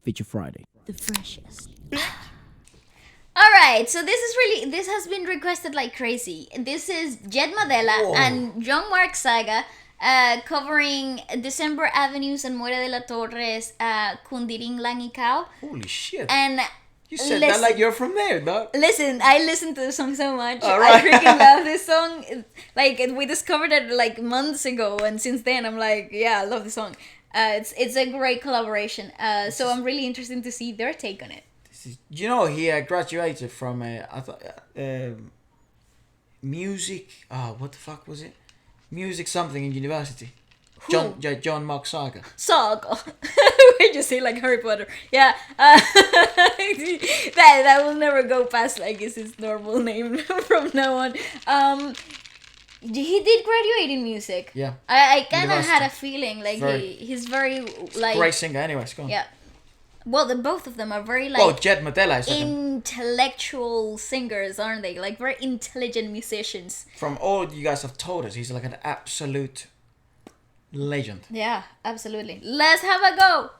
Feature Friday. The freshest. Alright, so this has been requested like crazy. This is Jed Madela and John Mark Saga covering December Avenues and Muere de la Torres, Rin Lang Ikaw. Holy shit. And you said that like you're from there, dog. Listen, I listened to the song so much. Right. I freaking love this song. Like, we discovered it like months ago, and since then I'm like, yeah, I love the song. It's a great collaboration. So I'm really interested to see their take on it. You know, he graduated from music. What the fuck was it? Music something in university. Who? John Mark Saga. Saga. We just say like Harry Potter. Yeah. That will never go past like is his normal name from now on. He did graduate in music. Yeah. I kind of had a feeling like he's very like great singer. Anyways, go on. Yeah. Well, both of them are very like. Oh, Jed Madela is intellectual singers, aren't they? Like very intelligent musicians. From all you guys have told us, he's like an absolute legend. Yeah, absolutely. Let's have a go.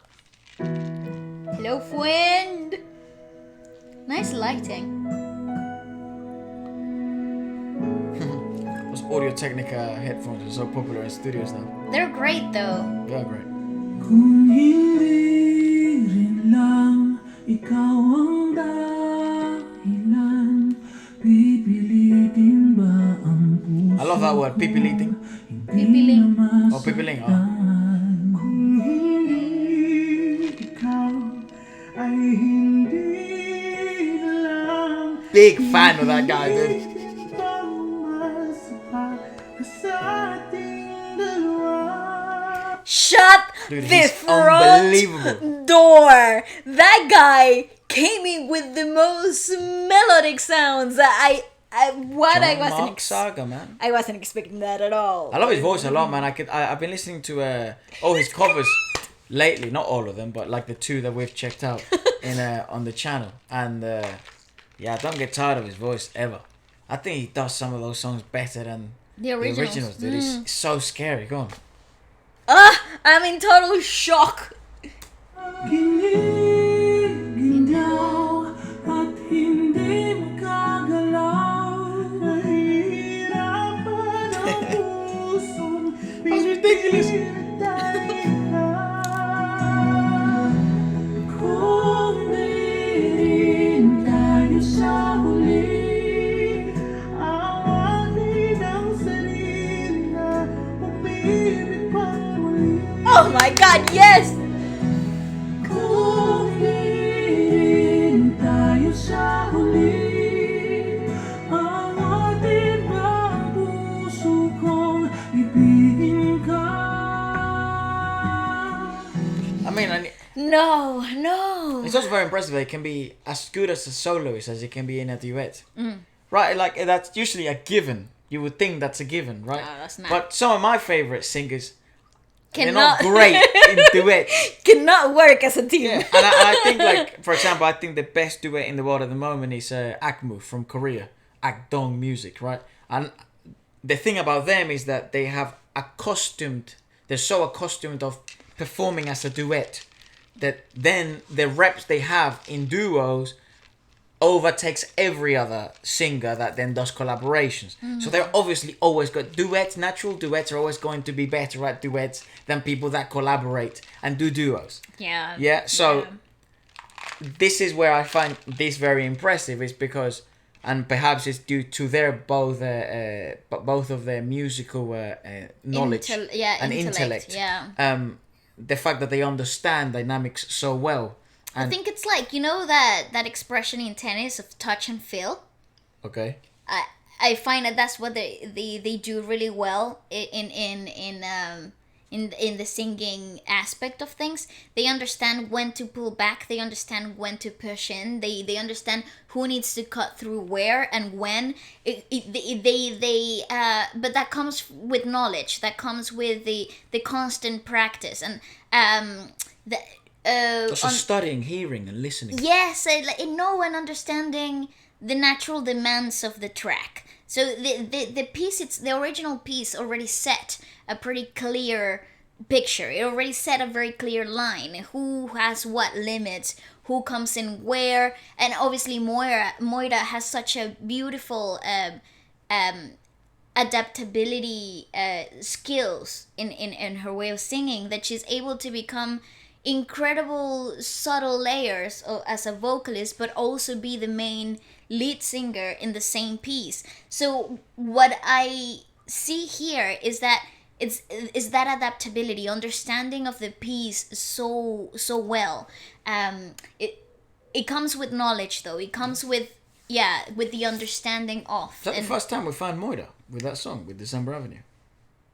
Hello, friend. Nice lighting. Those Audio-Technica headphones are so popular in studios now. They're great though. They are great. Kung hindi rin lang ikaw ang dahilan, pipilitin ba ang puso? I love that word, pipiliting. Pipiling. Oh, pipiling. Oh. Kung hindi ikaw ay hindi na lang Big fan of that guy, dude. Shut Dude, the he's front unbelievable. door. That guy came in with the most melodic sounds. I John wasn't Mark Saga, man. I wasn't expecting that at all. I love his voice a lot, man. I've been listening to all his covers lately. Not all of them, but like the two that we've checked out in on the channel. And yeah, I don't get tired of his voice ever. I think he does some of those songs better than The originals. dude. It's so scary. Go on. I'm in total shock. Giniginaw at hindi makagalaw, nahihirapan ang pusong That's ridiculous. Kung mayroon tayo sa huli, awanin ang sarili na umibig pang muli. Oh my god, yes! Kung mayroon tayo sa huli, ang ating mga puso kong ibigin ka. I mean, No. it's also very impressive that it can be as good as a soloist as it can be in a duet. Right? Like, that's usually a given. You would think that's a given, right? No, that's not. But some of my favorite singers, they're Cannot- not great in duets. Cannot work as a team. Yeah, and I think, like, for example, I think the best duet in the world at the moment is Akmu from Korea, Akdong Music, right? And the thing about them is that they're so accustomed of performing as a duet that then the reps they have in duos overtakes every other singer that then does collaborations. So they're obviously always got duets. Natural duets are always going to be better at duets than people that collaborate and do duos. Yeah. Yeah, so this is where I find this very impressive, is because, and perhaps it's due to their both of their musical knowledge and intellect. Yeah. The fact that they understand dynamics so well. I think it's like, you know that expression in tennis of touch and feel? Okay. I find that that's what they do really well in the singing aspect of things. They understand when to pull back. They understand when to push in. They understand who needs to cut through where and when. But that comes with knowledge. That comes with the constant practice and Also studying, hearing, and listening. Yes, know and understanding the natural demands of the track. So the piece, the original piece already set a pretty clear picture. It already set a very clear line. Who has what limits? Who comes in where? And obviously, Moira has such a beautiful adaptability skills in her way of singing that she's able to become incredible subtle layers as a vocalist, but also be the main lead singer in the same piece. So what I see here is that is that adaptability, understanding of the piece so well. It comes with knowledge, though. It comes with the understanding of. Is that the first time we found Moira with that song, with December Avenue?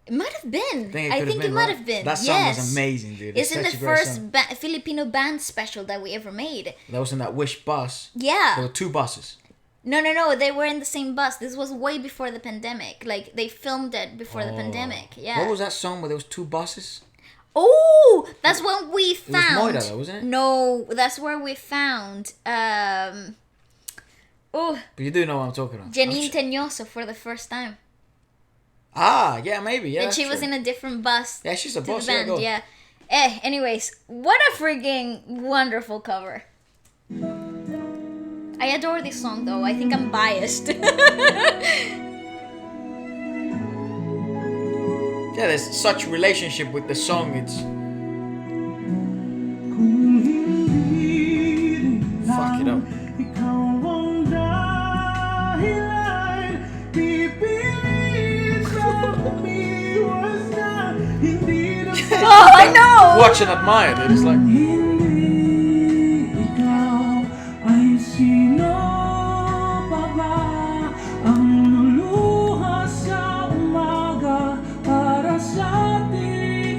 It might have been. I think it might have been. That song was amazing, dude. It's in the first Filipino band special that we ever made. That was in that Wish bus. Yeah. There were 2 buses. No. They were in the same bus. This was way before the pandemic. Like, they filmed it before the pandemic. Yeah. What was that song where there was 2 buses? Oh, that's when we found. It was Moira, though, wasn't it? No, that's where we found. But you do know what I'm talking about. Janine Teñoso for the first time. Ah, yeah, maybe, yeah. And she was in a different bus. Yeah, she's a to boss. The band, yeah. Anyways, what a freaking wonderful cover. I adore this song, though. I think I'm biased. Yeah, there's such relationship with the song. It's fuck it up. Oh, I know. Watch and admire, dude. It's like.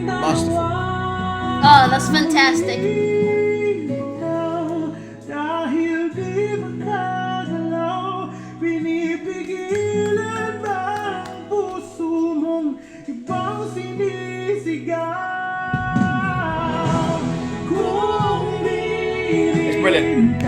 Masterful. Oh, that's fantastic. It's brilliant.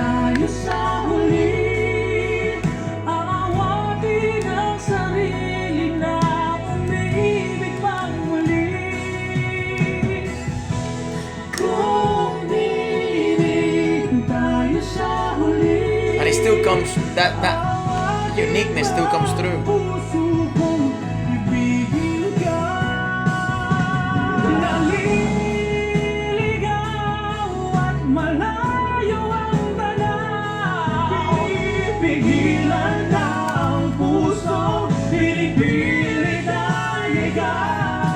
And it still comes, that uniqueness still comes through.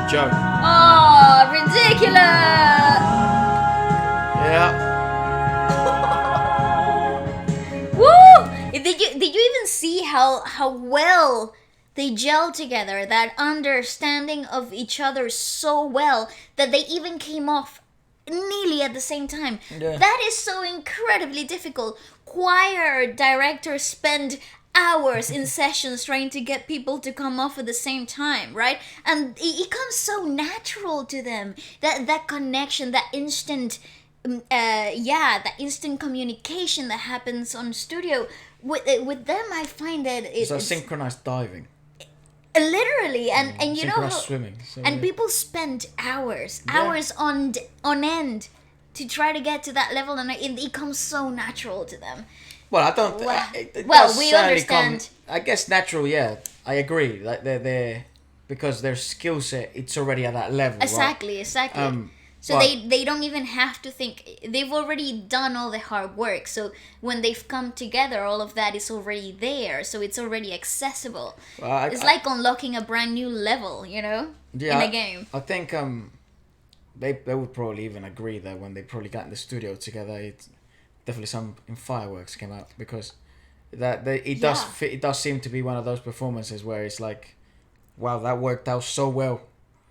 Joke. Oh, ridiculous. Yeah. Woo! Did you even see how well they gel together? That understanding of each other so well that they even came off nearly at the same time. Yeah. That is so incredibly difficult. Choir directors spend hours in sessions trying to get people to come off at the same time, right? And it comes so natural to them. That connection, that instant that instant communication that happens on studio with them. I find that It's like synchronized diving. Literally, and you know how, synchronized swimming. So, and yeah. people spend hours on end to try to get to that level, and it comes so natural to them. Well, I don't. Well, it well, does we certainly understand. I guess natural. Yeah, I agree. Like they're because their skill set, it's already at that level. Exactly. So but- they don't even have to think. They've already done all the hard work. So when they've come together, all of that is already there. So it's already accessible. Well, It's like unlocking a brand new level, you know, in a game. I think they would probably even agree that when they probably got in the studio together, it definitely some in Fireworks came out, because it does seem to be one of those performances where it's like, wow, that worked out so well.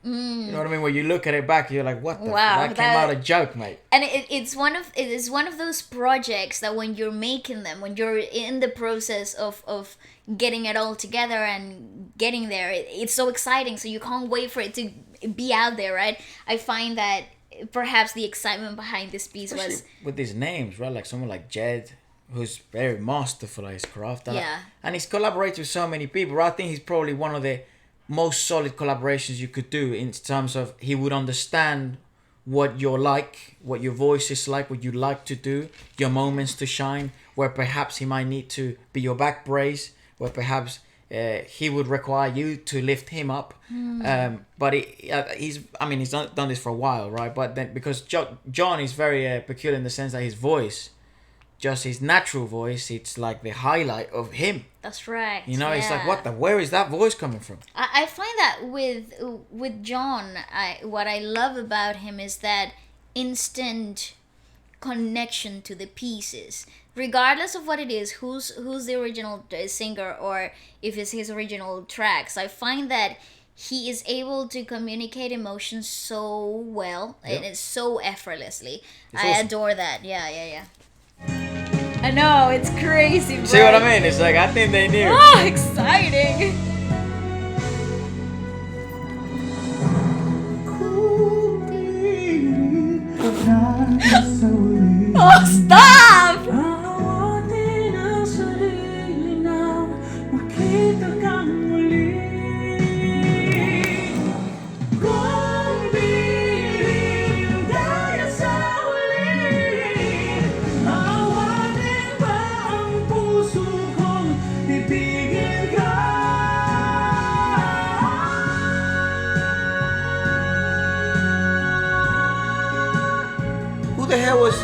You know what I mean? When you look at it back, you're like, what the that came out a joke, mate. And it is one of those projects that when you're making them, when you're in the process of getting it all together and getting there, it's so exciting. So you can't wait for it to be out there, right? I find that perhaps the excitement behind this piece Especially was with these names, right? Like someone like Jed, who's very masterful at his craft. Yeah. And he's collaborated with so many people. I think he's probably one of the most solid collaborations you could do in terms of he would understand what you're like, what your voice is like, what you like to do, your moments to shine, where perhaps he might need to be your back brace, where perhaps he would require you to lift him up. But he's done this for a while, right? But then because John is very peculiar in the sense that his voice, just his natural voice, it's like the highlight of him. That's right. You know, it's like, where is that voice coming from? I find that with John, what I love about him is that instant connection to the pieces, regardless of what it is, who's the original singer, or if it's his original tracks. I find that he is able to communicate emotions so well, and it's so effortlessly. I awesome. adore that. Yeah. I know, it's crazy, bro. See what I mean? It's like, I think they knew. Oh, exciting! Oh, stop! Awatin ang sarili na makita kang muli. Kung biring dahil sa huli, awatin ba ang puso kong ibigin ka? Who the hell was...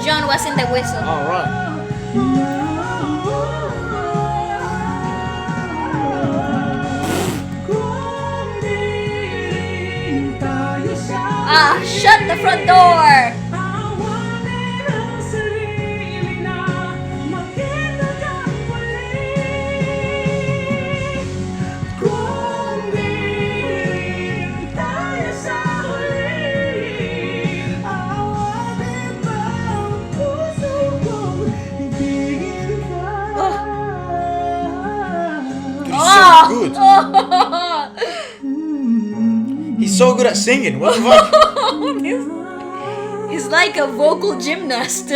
John was in the whistle. Oh, right. Ah, shut the front door! Good. He's so good at singing. What the fuck? He's like a vocal gymnast.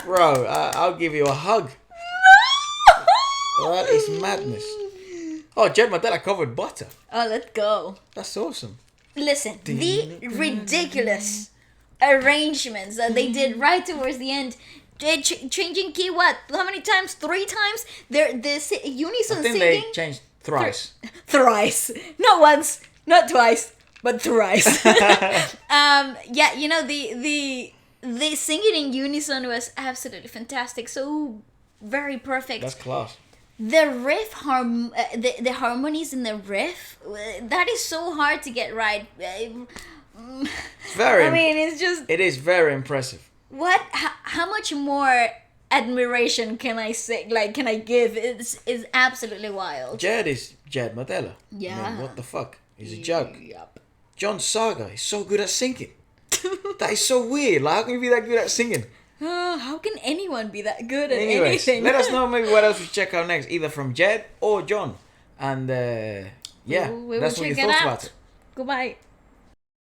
Bro, I'll give you a hug. That is madness. Oh, Jed Madela covered Butter. Oh, let's go. That's awesome. Listen, the ridiculous arrangements that they did right towards the end. Changing key what? How many times? 3 times? This unison I think singing. they changed thrice. Thrice. Not once, not twice, but thrice. Yeah, you know, the singing in unison was absolutely fantastic. So very perfect. That's class. The riff the harmonies in the riff, that is so hard to get right. It's very. I mean, it's just. It is very impressive. What? How much more admiration can I say? Like, can I give? It's absolutely wild. Jed is Jed Madela. Yeah. I mean, what the fuck? He's a joke. Yep. John Saga is so good at singing. That is so weird. Like, how can you be that good at singing? How can anyone be that good at Anyways, anything? let us know maybe what else we check out next, either from Jed or John. And yeah, We will that's what check your it thoughts out. about it. Goodbye.